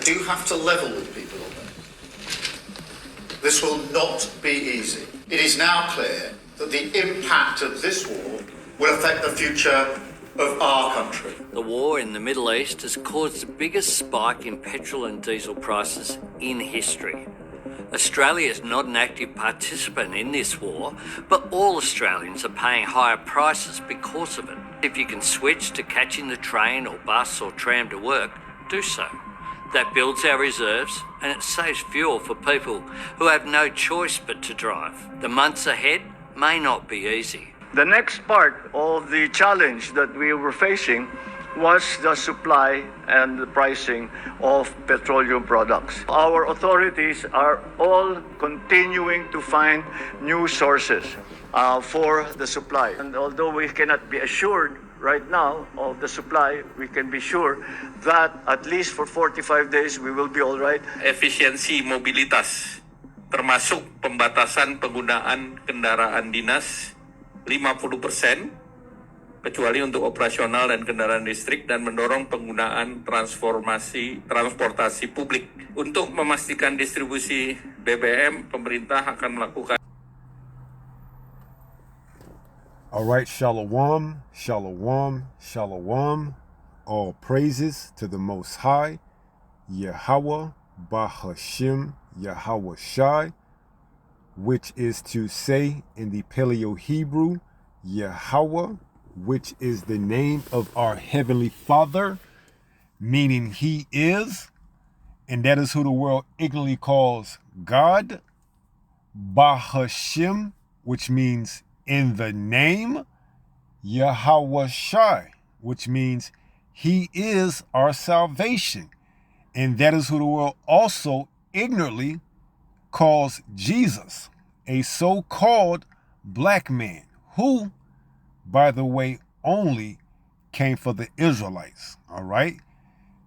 do have to level with people on that. This will not be easy. It is now clear that the impact of this war will affect the future of our country. The war in the Middle East has caused the biggest spike in petrol and diesel prices in history. Australia is not an active participant in this war, but all Australians are paying higher prices because of it. If you can switch to catching the train or bus or tram to work, do so. That builds our reserves and it saves fuel for people who have no choice but to drive. The months ahead may not be easy. The next part of the challenge that we were facing was the supply and the pricing of petroleum products. Our authorities are all continuing to find new sources for the supply. And although we cannot be assured right now of the supply, we can be sure that at least for 45 days we will be all right. Efisiensi mobilitas, termasuk pembatasan penggunaan kendaraan dinas 50%, kecuali untuk operasional dan kendaraan listrik, dan mendorong penggunaan transportasi publik. Untuk memastikan distribusi BBM, pemerintah akan melakukan. All right, shalom, shalom, shalom. All praises to the Most High, Yahweh, Bahashim, Yahweh Shai, which is to say in the Paleo-Hebrew, Yahweh, which is the name of our Heavenly Father, meaning He is, and that is who the world ignorantly calls God. Bahashim, which means in the name. Yahweh Shai, which means He is our salvation, and that is who the world also ignorantly calls Jesus, a so-called black man, who, by the way, only came for the Israelites. All right.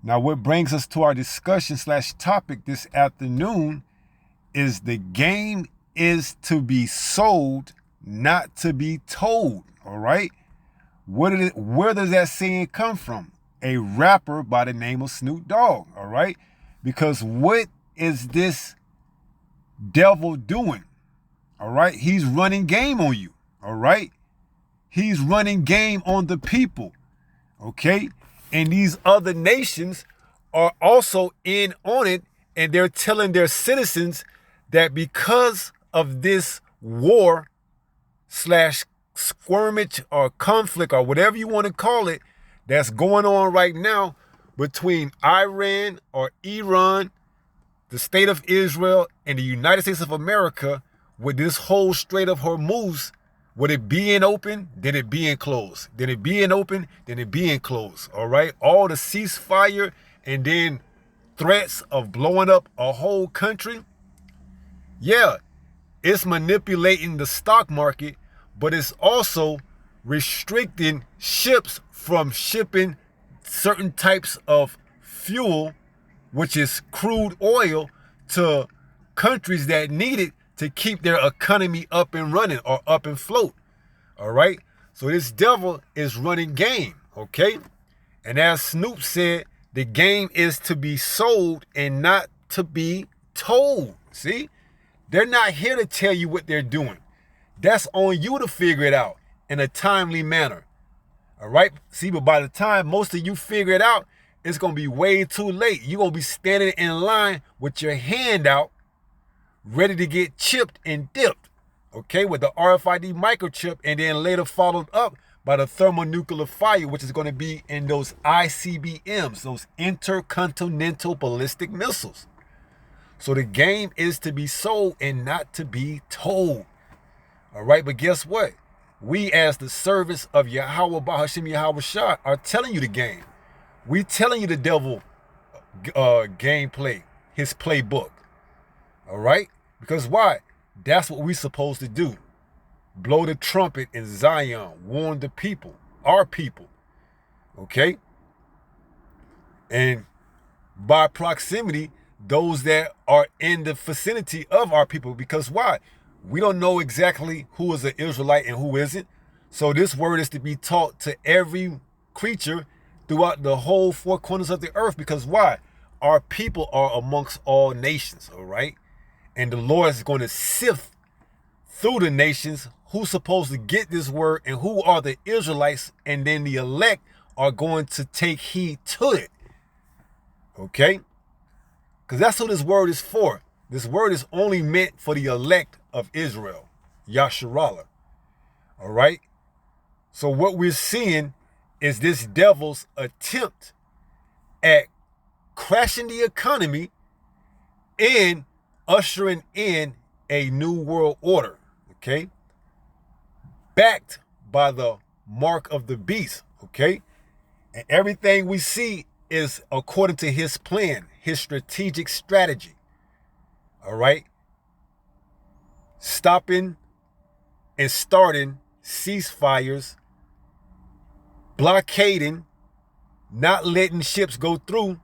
Now, what brings us to our discussion / topic this afternoon is the game is to be sold, not to be told. All right. Where does that saying come from? A rapper by the name of Snoop Dogg. All right. Because what is this devil doing? All right. He's running game on you. All right. He's running game on the people, okay? And these other nations are also in on it, and they're telling their citizens that because of this war / skirmish or conflict or whatever you want to call it that's going on right now between Iran or Iran, the state of Israel, and the United States of America, with this whole Strait of Hormuz, with it being open, then it being closed. Then it being open, then it being closed. All right? All the ceasefire and then threats of blowing up a whole country. Yeah, it's manipulating the stock market, but it's also restricting ships from shipping certain types of fuel, which is crude oil, to countries that need it to keep their economy up and running or up and float. All right. So this devil is running game. Okay. And as Snoop said, the game is to be sold and not to be told. See, they're not here to tell you what they're doing. That's on you to figure it out in a timely manner. All right. See, but by the time most of you figure it out, it's going to be way too late. You're going to be standing in line with your hand out, ready to get chipped and dipped, okay, with the RFID microchip, and then later followed up by the thermonuclear fire, which is going to be in those ICBMs, those intercontinental ballistic missiles. So the game is to be sold and not to be told. All right, but guess what? We, as the service of Yahweh Bahashim Yahweh Shah, are telling you the game. We telling you the devil gameplay, his playbook. All right? Because why? That's what we're supposed to do. Blow the trumpet in Zion. Warn the people. Our people. Okay? And by proximity, those that are in the vicinity of our people. Because why? We don't know exactly who is an Israelite and who isn't. So this word is to be taught to every creature throughout the whole four corners of the earth. Because why? our people are amongst all nations, all right? And the Lord is going to sift through the nations who's supposed to get this word and who are the Israelites, and then the elect are going to take heed to it. Okay? Because that's what this word is for. This word is only meant for the elect of Israel, Yasharallah. All right? So what we're seeing is this devil's attempt at crashing the economy and ushering in a new world order, okay? Backed by the mark of the beast, okay? And everything we see is according to his plan, his strategic strategy, all right? Stopping and starting ceasefires, blockading, not letting ships go through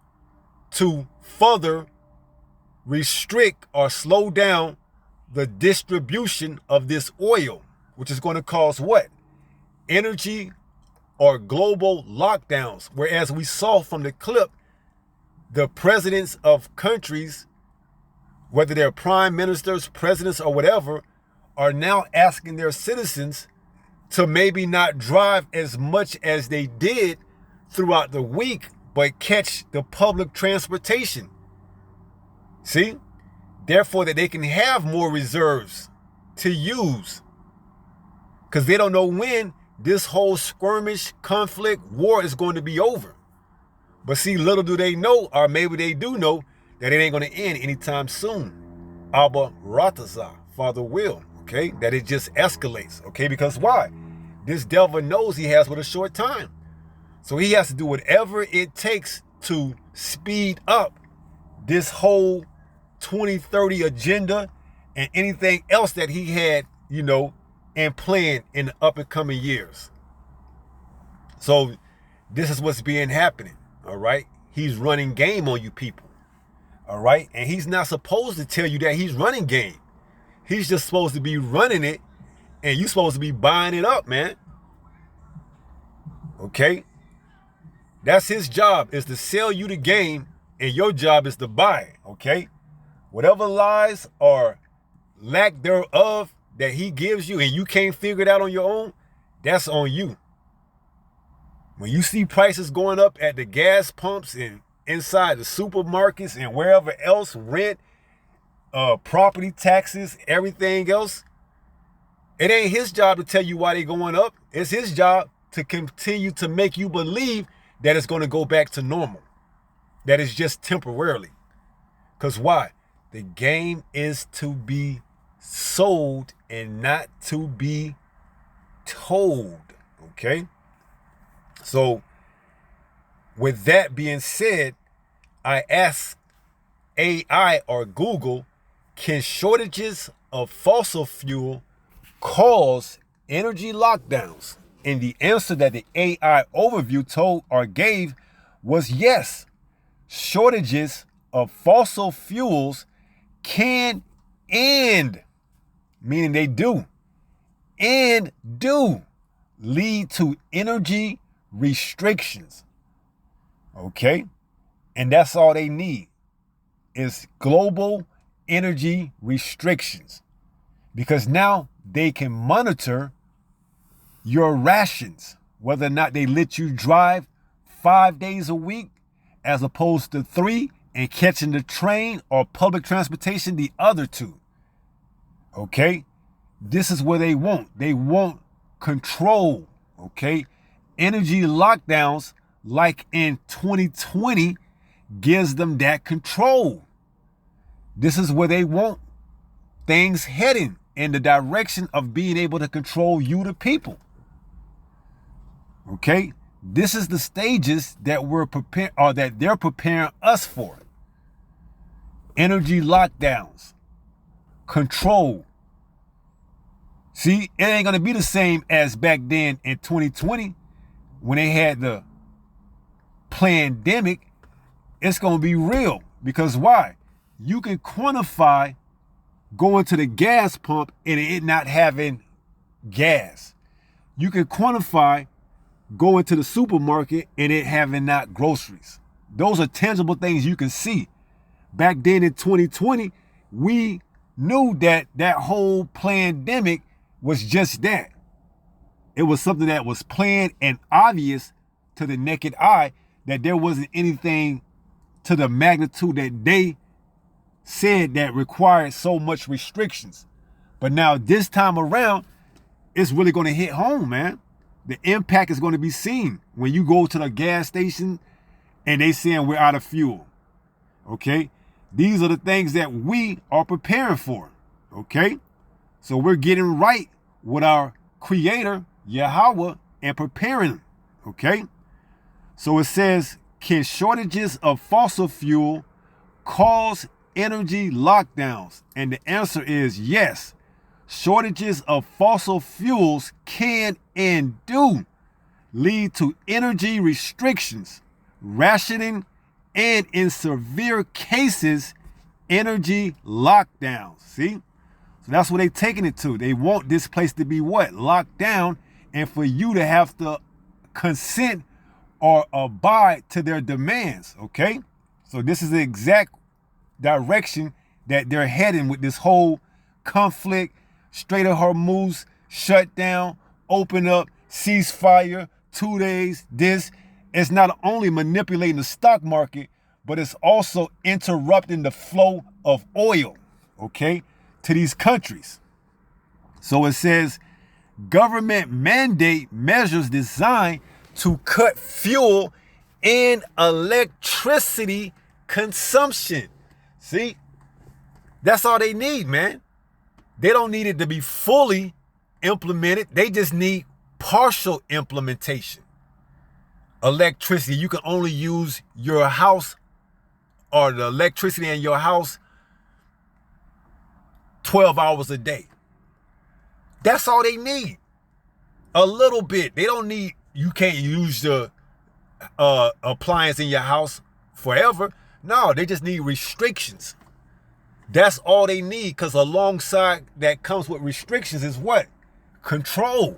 to further restrict or slow down the distribution of this oil, which is going to cause what? Energy or global lockdowns. Whereas we saw from the clip, the presidents of countries, whether they're prime ministers, presidents, or whatever, are now asking their citizens to maybe not drive as much as they did throughout the week, but catch the public transportation. See? Therefore, that they can have more reserves to use. Because they don't know when this whole skirmish, conflict, war is going to be over. But see, little do they know, or maybe they do know, that it ain't going to end anytime soon. Abba Ratazah, Father will, okay? That it just escalates, okay? Because why? This devil knows he has but a short time. So he has to do whatever it takes to speed up this whole 2030 agenda and anything else that he had, and plan in the up and coming years. So this is what's happening, all right? He's running game on you people, all right? And he's not supposed to tell you that he's running game. He's just supposed to be running it, and you're supposed to be buying it up, man. Okay? That's his job, is to sell you the game, and your job is to buy it, okay? Whatever lies or lack thereof that he gives you and you can't figure it out on your own, that's on you. When you see prices going up at the gas pumps and inside the supermarkets and wherever else, rent, property taxes, everything else, it ain't his job to tell you why they're going up. It's his job to continue to make you believe that it's going to go back to normal. That is just temporarily. Because why? The game is to be sold and not to be told. Okay? So, with that being said, I asked AI or Google, can shortages of fossil fuel cause energy lockdowns? And the answer that the AI overview told or gave was yes. Shortages of fossil fuels can and, meaning they do, and do lead to energy restrictions. Okay? And that's all they need is global energy restrictions. Because now they can monitor your rations, whether or not they let you drive 5 days a week as opposed to 3, and catching the train or public transportation the other 2. Okay? This is what they want. They want control. Okay? Energy lockdowns, like in 2020, gives them that control. This is where they want things heading, in the direction of being able to control you, the people. Okay? This is the stages that we're preparing, or that they're preparing us for. Energy lockdowns, control. See, it ain't gonna be the same as back then in 2020 when they had the pandemic. It's gonna be real, because why? You can quantify going to the gas pump and it not having gas. You can quantify going to the supermarket and it having not groceries. Those are tangible things you can see. Back then in 2020, we knew that that whole pandemic was just that. It was something that was planned and obvious to the naked eye, that there wasn't anything to the magnitude that they said that required so much restrictions. But now this time around, it's really going to hit home, man. The impact is going to be seen when you go to the gas station and they saying we're out of fuel. Okay? These are the things that we are preparing for. Okay? So we're getting right with our Creator, Yahweh, and preparing them. Okay? So it says, can shortages of fossil fuel cause energy lockdowns? And the answer is yes. Shortages of fossil fuels can and do lead to energy restrictions, rationing, and in severe cases, energy lockdowns. See? So that's what they're taking it to. They want this place to be what? Locked down, and for you to have to consent or abide to their demands, okay? So this is the exact direction that they're heading with this whole conflict, Strait of Hormuz, shut down, open up, ceasefire, 2 days, this. It's not only manipulating the stock market, but it's also interrupting the flow of oil, okay, to these countries. So it says, government mandate measures designed to cut fuel and electricity consumption. See, that's all they need, man. They don't need it to be fully implemented. They just need partial implementation. Electricity, you can only use your house or the electricity in your house 12 hours a day. That's all they need. A little bit. They don't need, you can't use the appliance in your house forever. No, they just need restrictions. That's all they need, because alongside that comes with restrictions is what? Control.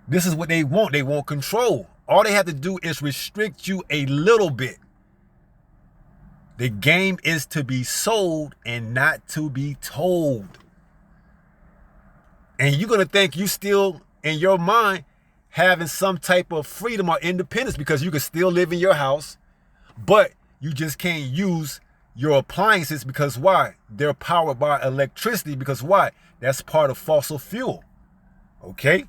This is what they want. They want control. All they have to do is restrict you a little bit. The game is to be sold and not to be told. And you're going to think you still, in your mind, having some type of freedom or independence because you can still live in your house, but you just can't use your appliances because why? They're powered by electricity because why? That's part of fossil fuel. Okay?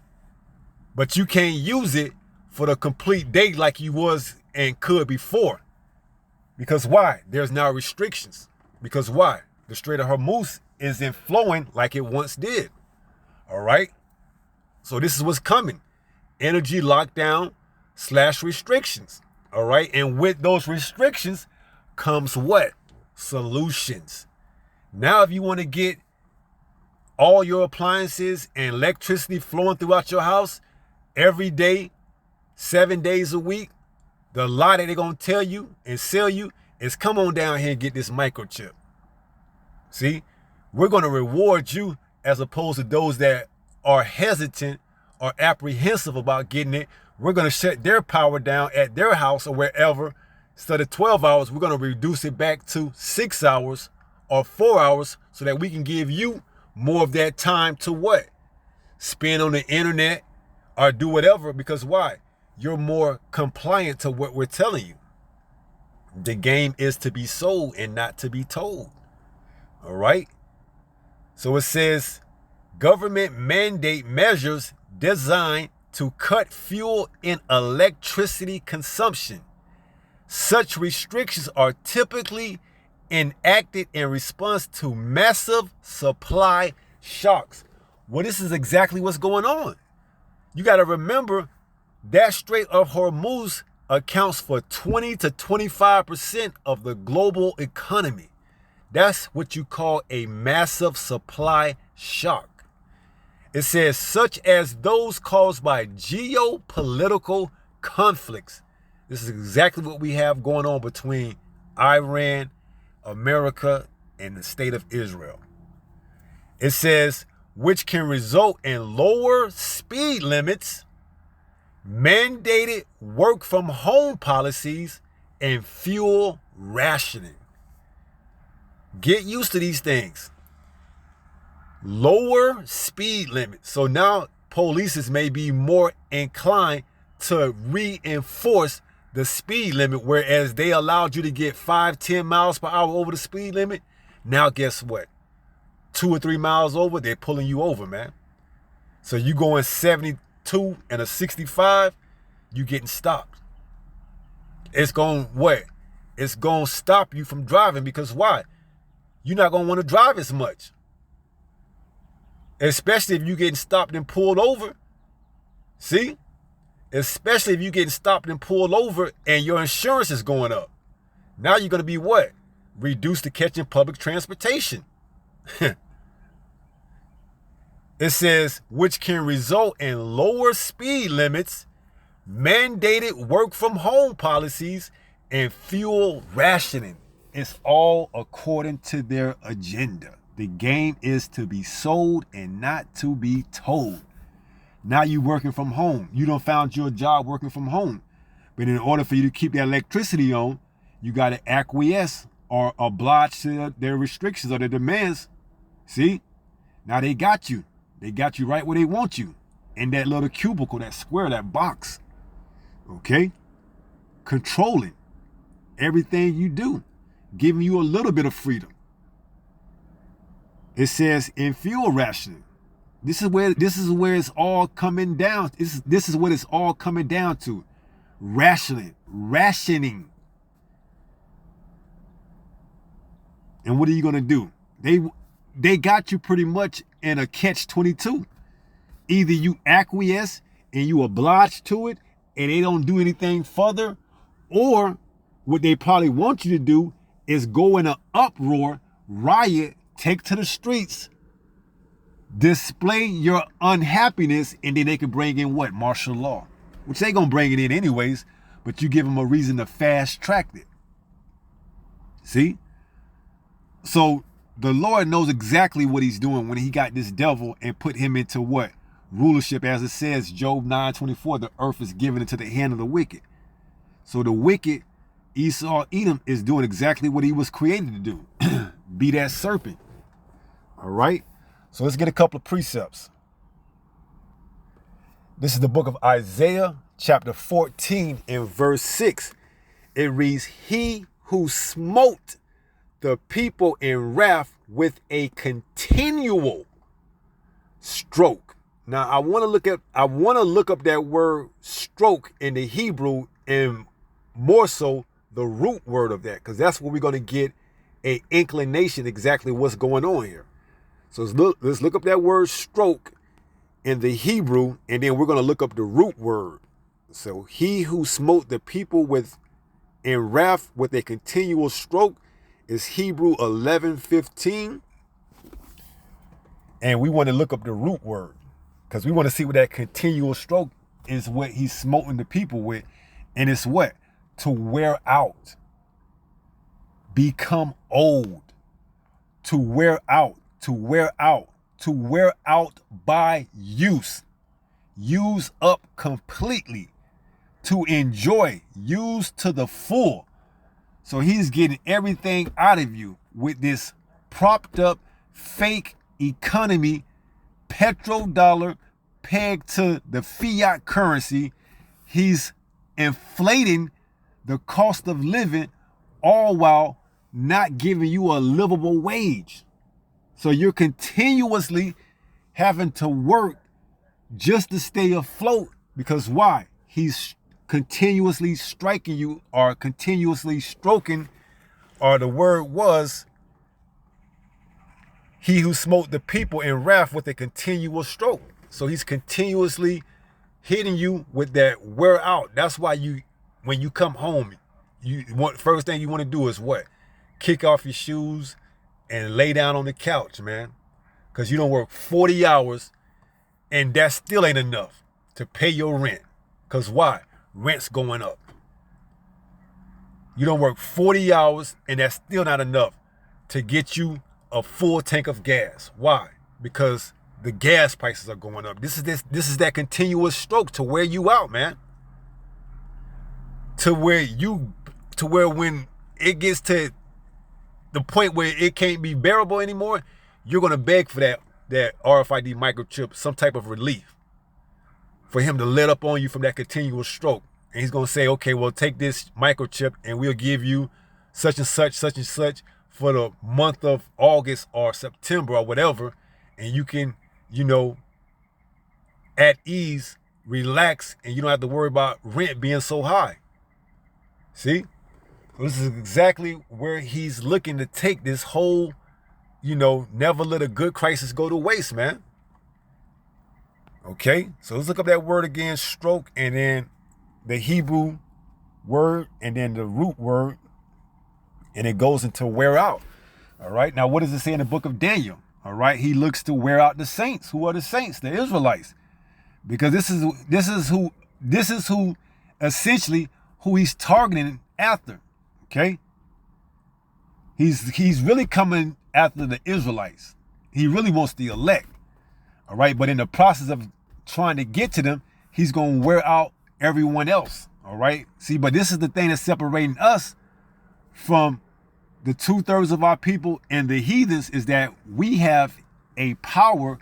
But you can't use it for the complete day like you was and could before. Because why? There's now restrictions. Because why? The Strait of Hormuz isn't flowing like it once did. All right? So this is what's coming. Energy lockdown / restrictions. All right? And with those restrictions comes what? Solutions. Now, if you want to get all your appliances and electricity flowing throughout your house every day, 7 days a week, the lie that they're going to tell you and sell you is come on down here and get this microchip. See, we're going to reward you as opposed to those that are hesitant or apprehensive about getting it. We're going to shut their power down at their house or wherever. Instead of 12 hours, we're going to reduce it back to 6 hours or 4 hours so that we can give you more of that time to what? Spend on the internet or do whatever, because why? You're more compliant to what we're telling you. The game is to be sold and not to be told. All right? So it says, government mandate measures designed to cut fuel and electricity consumption. Such restrictions are typically enacted in response to massive supply shocks. Well, this is exactly what's going on. You got to remember that Strait of Hormuz accounts for 20 to 25% of the global economy. That's what you call a massive supply shock. It says such as those caused by geopolitical conflicts. This is exactly what we have going on between Iran, America, and the state of Israel. It says, which can result in lower speed limits, mandated work from home policies, and fuel rationing. Get used to these things. Lower speed limit. So now police may be more inclined to reinforce the speed limit, whereas they allowed you to get 5-10 miles per hour over the speed limit. Now guess what? 2 or 3 miles over, they're pulling you over, man. So you going 72 and a 65, you getting stopped. It's going what? It's going to stop you from driving, because why? You're not going to want to drive as much. Especially if you're getting stopped and pulled over. See? Especially if you're getting stopped and pulled over and your insurance is going up. Now you're going to be what? Reduced to catching public transportation. It says, which can result in lower speed limits, mandated work from home policies, and fuel rationing. It's all according to their agenda. The game is to be sold and not to be told. Now you working from home. You done found your job working from home. But in order for you to keep that electricity on, you got to acquiesce or oblige to their restrictions or their demands. See? Now they got you. They got you right where they want you. In that little cubicle, that square, that box. Okay? Controlling everything you do. Giving you a little bit of freedom. It says in fuel rationing. This is where it's all coming down. This is what it's all coming down to. Rationing. And what are you gonna do? They got you pretty much in a catch-22. Either you acquiesce and you oblige to it and they don't do anything further, or what they probably want you to do is go in an uproar, riot, take to the streets, display your unhappiness, and then they can bring in what? Martial law. Which they gonna bring it in anyways, but you give them a reason to fast track it. See? So the Lord knows exactly what he's doing when he got this devil and put him into what? Rulership, as it says, Job 9:24, the earth is given into the hand of the wicked. So the wicked, Esau, Edom, is doing exactly what he was created to do. Be that serpent. All right? So let's get a couple of precepts. This is the book of Isaiah, chapter 14, and verse 6. It reads, he who smote the people in wrath with a continual stroke. Now I want to look up that word stroke in the Hebrew, and more so the root word of that, because that's where we're going to get an inclination exactly what's going on here. So let's look up that word stroke in the Hebrew, and then we're going to look up the root word. So he who smote the people in wrath with a continual stroke is Hebrew 11:15. And we want to look up the root word, because we want to see what that continual stroke is, what he's smoting the people with. And it's what? To wear out. Become old. To wear out. To wear out. To wear out by use. Use up completely. To enjoy. Use to the full. So he's getting everything out of you with this propped up fake economy, petrodollar pegged to the fiat currency. He's inflating the cost of living, all while not giving you a livable wage. So you're continuously having to work just to stay afloat, because why? He's continuously striking you, or continuously stroking, or the word was he who smote the people in wrath with a continual stroke. So he's continuously hitting you with that wear out. That's why when you come home, first thing you want to do is what? Kick off your shoes and lay down on the couch, man. Because you don't work 40 hours and that still ain't enough to pay your rent. Because why? Rent's going up. You don't work 40 hours and that's still not enough to get you a full tank of gas. Why? Because the gas prices are going up. This is that continuous stroke to wear you out, man. To where you to where when it gets to the point where it can't be bearable anymore, you're going to beg for that RFID microchip, some type of relief, for him to let up on you from that continual stroke. And he's going to say, okay, well, take this microchip and we'll give you such and such for the month of August or September or whatever. And you can, at ease, relax, and you don't have to worry about rent being so high. See? This is exactly where he's looking to take this whole, never let a good crisis go to waste, man. Okay, so let's look up that word again, stroke, and then the Hebrew word, and then the root word, and it goes into wear out. All right, now what does it say in the book of Daniel? All right, he looks to wear out the saints. Who are the saints? The Israelites. Because this is who essentially who he's targeting after. Okay, he's really coming after the Israelites. He really wants the elect. All right, but in the process of trying to get to them, he's going to wear out everyone else. All right, see, but this is the thing that's separating us from the 2/3 of our people and the heathens, is that we have a power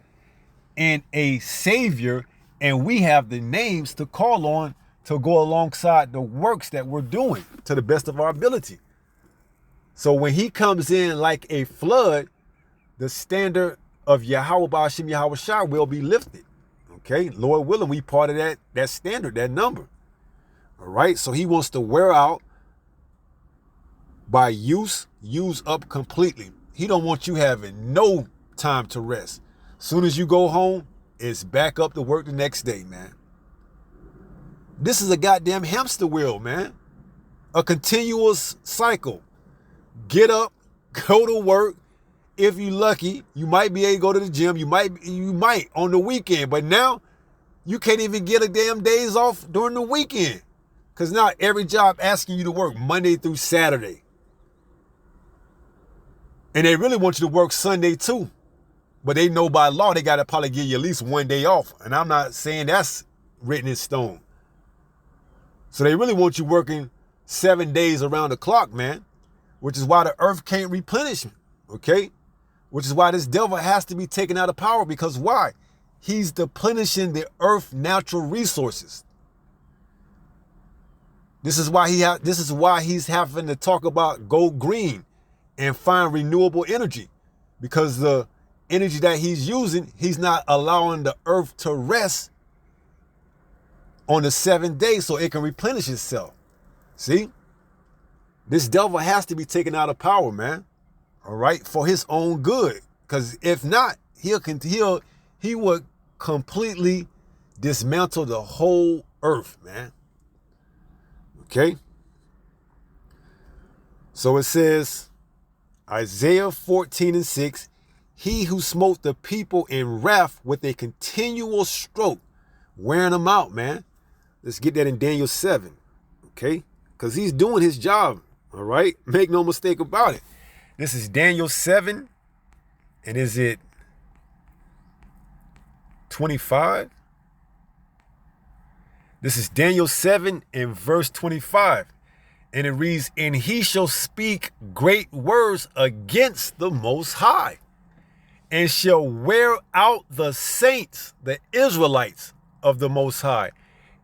and a savior, and we have the names to call on to go alongside the works that we're doing to the best of our ability. So when he comes in like a flood, the standard of Yahweh Ba'ashem Yahweh Shai will be lifted. Okay, Lord willing, we part of that standard, that number. All right, so he wants to wear out by use up completely. He don't want you having no time to rest. Soon as you go home, it's back up to work the next day, man. This is a goddamn hamster wheel, man. A continuous cycle. Get up, go to work. If you're lucky, you might be able to go to the gym. You might on the weekend. But now, you can't even get a damn days off during the weekend. Because now every job asking you to work Monday through Saturday. And they really want you to work Sunday too. But they know by law they got to probably give you at least one day off. And I'm not saying that's written in stone. So they really want you working 7 days around the clock, man. Which is why the earth can't replenish, okay? Which is why this devil has to be taken out of power. Because why? He's deplenishing the earth's natural resources. This is why he's having to talk about go green and find renewable energy. Because the energy that he's using, he's not allowing the earth to rest on the 7th day so it can replenish itself. See? This devil has to be taken out of power, man. All right, for his own good. Because if not, he would completely dismantle the whole earth, man. Okay. So it says, Isaiah 14:6, he who smote the people in wrath with a continual stroke, wearing them out, man. Let's get that in Daniel 7. Okay. Because he's doing his job. All right. Make no mistake about it. This is Daniel 7. And is it 25? This is Daniel 7 and verse 25. And it reads, and he shall speak great words against the Most High, and shall wear out the saints, the Israelites of the Most High,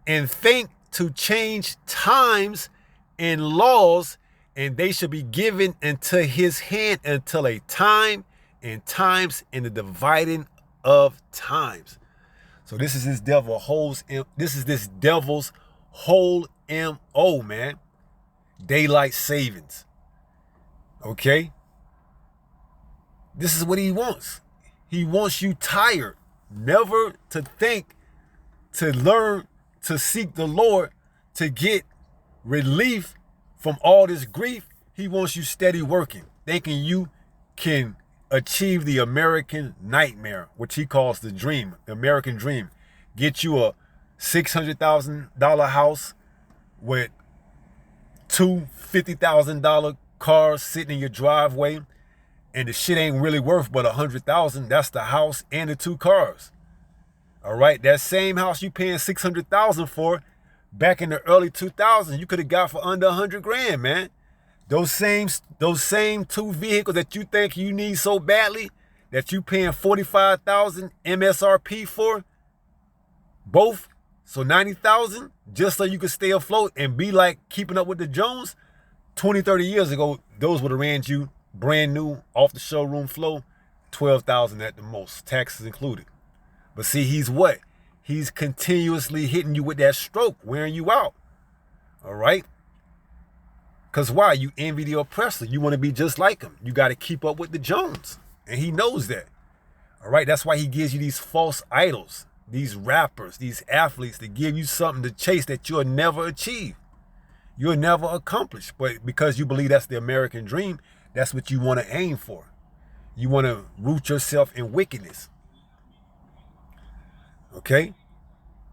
and think to change times and laws, and they shall be given into his hand until a time and times in the dividing of times. So this is this devil's whole MO, man. Daylight savings. Okay? This is what he wants. He wants you tired, never to think, to learn, to seek the Lord, to get relief from all this grief. He wants you steady working, thinking you can achieve the American nightmare, which he calls the dream, the American dream. Get you a $600,000 house with two $50,000 cars sitting in your driveway, and the shit ain't really worth but $100,000. That's the house and the two cars. All right, that same house you paying $600,000 for back in the early 2000s, you could have got for under 100 grand, man. Those same two vehicles that you think you need so badly that you paying 45,000 MSRP for, both, so 90,000, just so you could stay afloat and be like keeping up with the Jones. 20, 30 years ago, those would have ran you brand new off the showroom floor, 12,000 at the most, taxes included. But see, he's what? He's continuously hitting you with that stroke, wearing you out. All right? Because why? You envy the oppressor. You want to be just like him. You got to keep up with the Jones. And he knows that. All right? That's why he gives you these false idols, these rappers, these athletes to give you something to chase that you'll never achieve. You'll never accomplish. But because you believe that's the American dream, that's what you want to aim for. You want to root yourself in wickedness. Okay?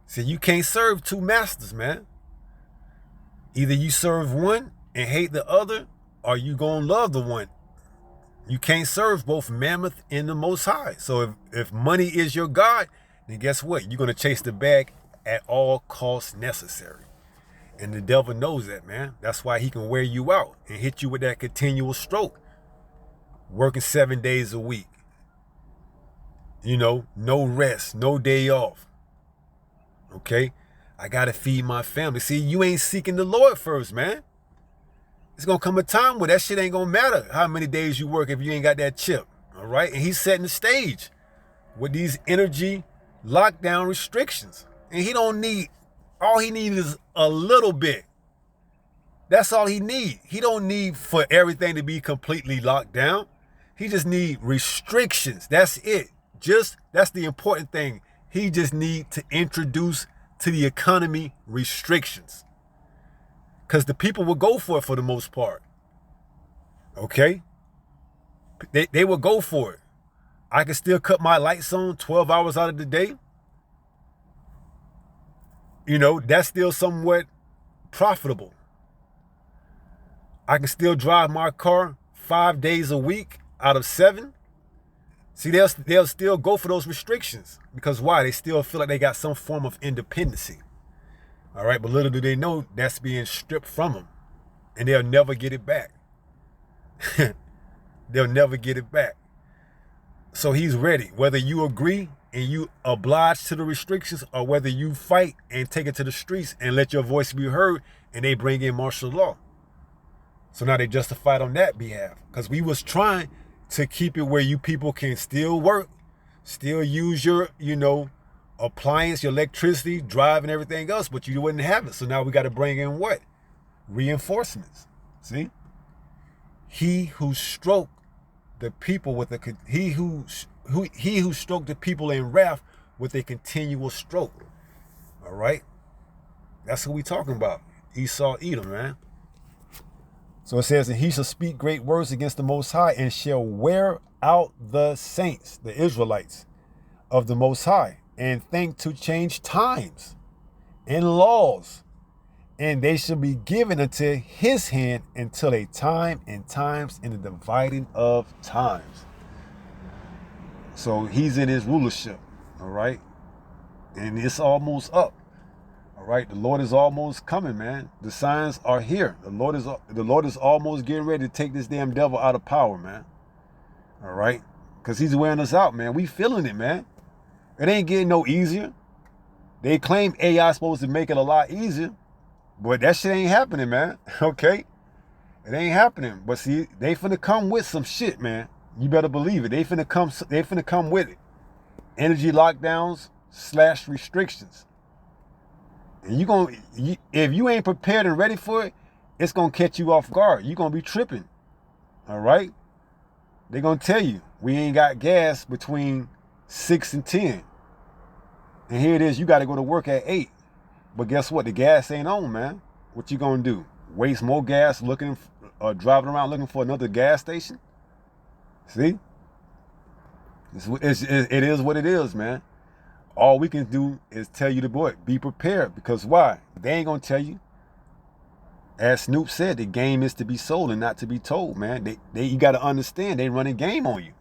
So you can't serve two masters, man. Either you serve one and hate the other, or you gonna love the one. You can't serve both Mammoth and the Most High. So if money is your God, then guess what? You're gonna chase the bag at all costs necessary. And the devil knows that, man. That's why he can wear you out and hit you with that continual stroke. Working 7 days a week. You know, no rest, no day off. Okay? I gotta feed my family. See, you ain't seeking the Lord first, man. It's gonna come a time where that shit ain't gonna matter how many days you work if you ain't got that chip. All right? And he's setting the stage with these energy lockdown restrictions. And he don't need, all he needs is a little bit. That's all he need. He don't need for everything to be completely locked down. He just need restrictions. That's it. That's the important thing. He just need to introduce to the economy restrictions. Because the people will go for it for the most part. Okay? They will go for it. I can still cut my lights on 12 hours out of the day. You know, that's still somewhat profitable. I can still drive my car 5 days a week out of 7. See, they'll still go for those restrictions. Because why? They still feel like they got some form of independency. All right, but little do they know that's being stripped from them. And they'll never get it back. They'll never get it back. So he's ready. Whether you agree and you oblige to the restrictions, or whether you fight and take it to the streets and let your voice be heard and they bring in martial law. So now they justified on that behalf. Because we was trying to keep it where you people can still work, still use your, appliance, your electricity, drive and everything else, but you wouldn't have it. So now we got to bring in what? Reinforcements. See? He who stroked the people with he who stroked the people in wrath with a continual stroke. All right? That's who we talking about. Esau, Edom, man. So it says, and he shall speak great words against the Most High and shall wear out the saints, the Israelites of the Most High, and think to change times and laws, and they shall be given unto his hand until a time and times in the dividing of times. So he's in his rulership, all right? And it's almost up. All right, the Lord is almost coming, man. The signs are here. The Lord is almost getting ready to take this damn devil out of power, man. All right, because he's wearing us out, man. We feeling it, man. It ain't getting no easier. They claim AI is supposed to make it a lot easier, but that shit ain't happening, man. Okay, it ain't happening. But see, they finna come with some shit, man. You better believe it. They finna come with it. Energy lockdowns / restrictions. And if you ain't prepared and ready for it, it's gonna catch you off guard. You're gonna be tripping. All right? They're gonna tell you we ain't got gas between 6 and 10. And here it is, you gotta go to work at 8. But guess what? The gas ain't on, man. What you gonna do? Waste more gas driving around looking for another gas station? See? It is what it is, man. All we can do is tell you be prepared. Because why? They ain't gonna tell you. As Snoop said, the game is to be sold and not to be told, man. You gotta understand, they running game on you.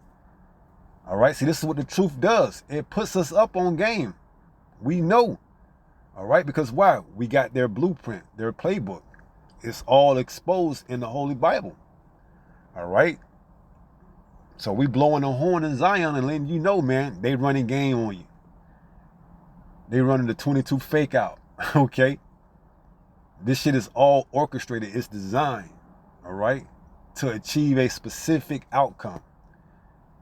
All right, see, this is what the truth does. It puts us up on game. We know. All right, because why? We got their blueprint, their playbook. It's all exposed in the Holy Bible. All right. So we blowing the horn in Zion and letting you know, man, they running game on you. They running the 22 fake out. Okay. This shit is all orchestrated. It's designed, all right, to achieve a specific outcome.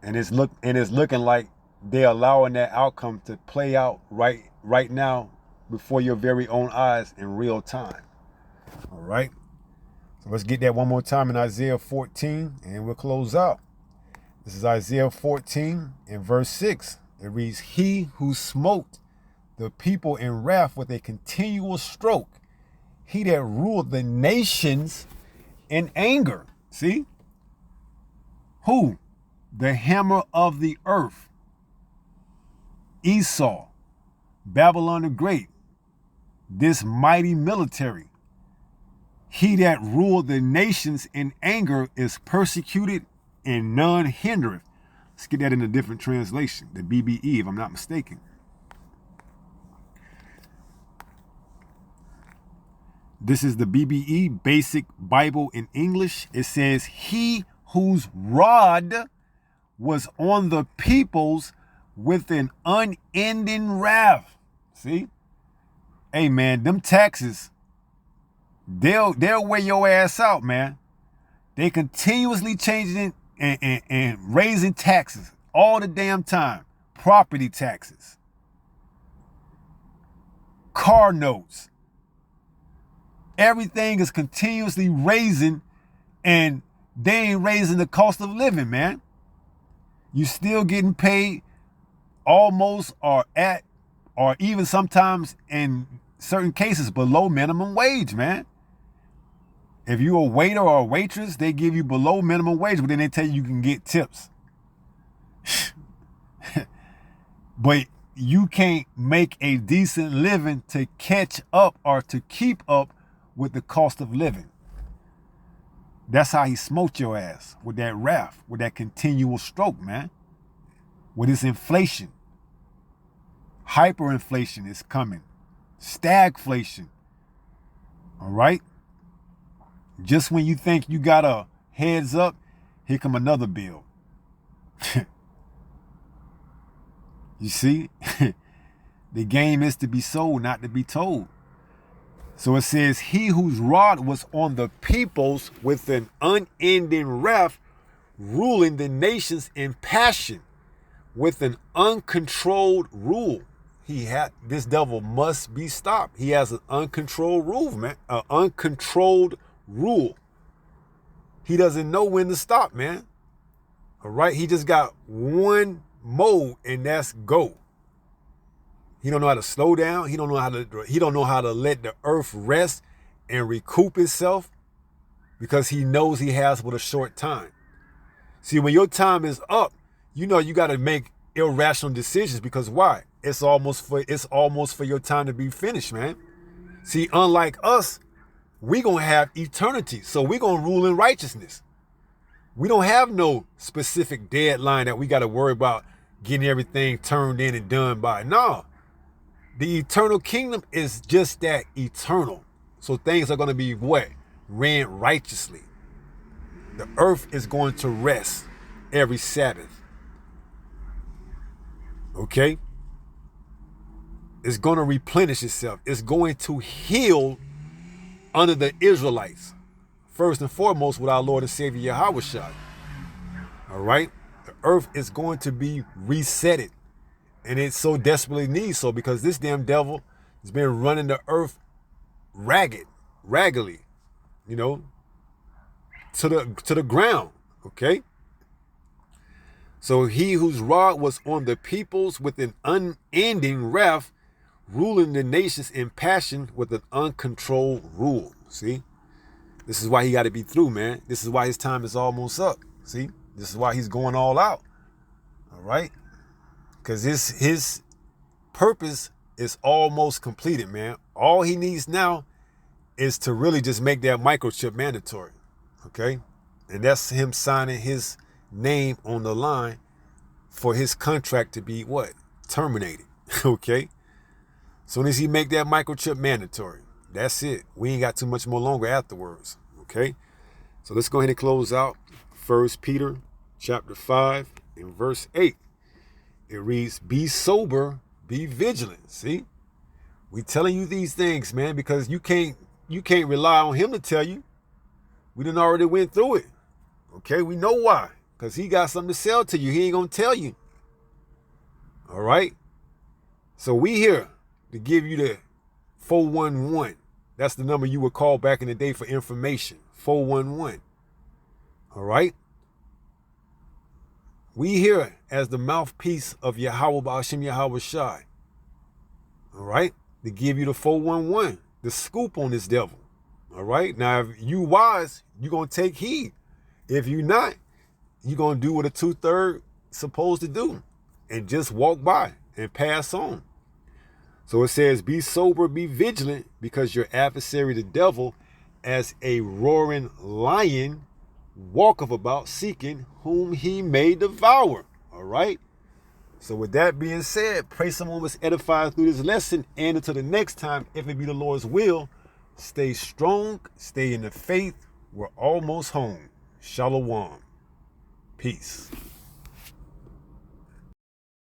And it's looking like they're allowing that outcome to play out right now before your very own eyes in real time. All right. So let's get that one more time in Isaiah 14 and we'll close out. This is Isaiah 14 and verse 6. It reads, "He who smote the people in wrath with a continual stroke, he that ruled the nations in anger." See? Who? The hammer of the earth. Esau, Babylon the Great, this mighty military. He that ruled the nations in anger is persecuted and none hindereth. Let's get that in a different translation, the BBE, if I'm not mistaken. This is the BBE, Basic Bible in English. It says, "He whose rod was on the peoples with an unending wrath." See? Hey, man, them taxes, they'll wear your ass out, man. They continuously changing it and raising taxes all the damn time. Property taxes, car notes. Everything is continuously raising, and they ain't raising the cost of living, man. You still getting paid almost or at, or even sometimes in certain cases below minimum wage, man. If you're a waiter or a waitress, they give you below minimum wage, but then they tell you can get tips. But you can't make a decent living to catch up or to keep up with the cost of living. That's how he smote your ass, with that wrath, with that continual stroke, man. With his inflation. Hyperinflation is coming. Stagflation. All right? Just when you think you got a heads up, here come another bill. You see? The game is to be sold, not to be told. So it says, "He whose rod was on the peoples with an unending wrath, ruling the nations in passion with an uncontrolled rule." This devil must be stopped. He has an uncontrolled rule, man. An uncontrolled rule. He doesn't know when to stop, man. All right. He just got one mode, and that's go. He don't know how to slow down. He don't know how to let the earth rest and recoup itself, because he knows he has but a short time. See, when your time is up, you know you got to make irrational decisions, because why? It's almost for your time to be finished, man. See, unlike us, we gonna have eternity, so we gonna rule in righteousness. We don't have no specific deadline that we got to worry about getting everything turned in and done by. No. The eternal kingdom is just that, eternal. So things are going to be what? Ran righteously. The earth is going to rest every Sabbath. Okay? It's going to replenish itself. It's going to heal under the Israelites. First and foremost with our Lord and Savior Yahushua. All right? The earth is going to be resetted. And it so desperately needs so, because this damn devil has been running the earth raggedly, you know, to the ground, okay? So he whose rod was on the peoples with an unending wrath, ruling the nations in passion with an uncontrolled rule. See? This is why he got to be through, man. This is why his time is almost up. See? This is why he's going all out. All right? Because his purpose is almost completed, man. All he needs now is to really just make that microchip mandatory, okay? And that's him signing his name on the line for his contract to be what? Terminated, okay? Soon as he make that microchip mandatory, that's it. We ain't got too much more longer afterwards. Okay? So let's go ahead and close out 1 Peter chapter 5 and verse 8. It reads, be sober, be vigilant. See? We telling you these things, man, because you can't rely on him to tell you. We done already went through it. Okay? We know why. Because he got something to sell to you. He ain't going to tell you. All right? So we here to give you the 411. That's the number you would call back in the day for information. 411. All right? We here as the mouthpiece of Yahweh Ba'ashem Yahweh Shai. All right? To give you the 411, the scoop on this devil. All right? Now, if you wise, you're going to take heed. If you not, you're going to do what a 2/3 supposed to do and just walk by and pass on. So it says, be sober, be vigilant, because your adversary, the devil, as a roaring lion, walketh about seeking whom he may devour. All right? So with that being said, pray someone was edified through this lesson. And until the next time, if it be the Lord's will, stay strong, stay in the faith. We're almost home. Shalom. Peace.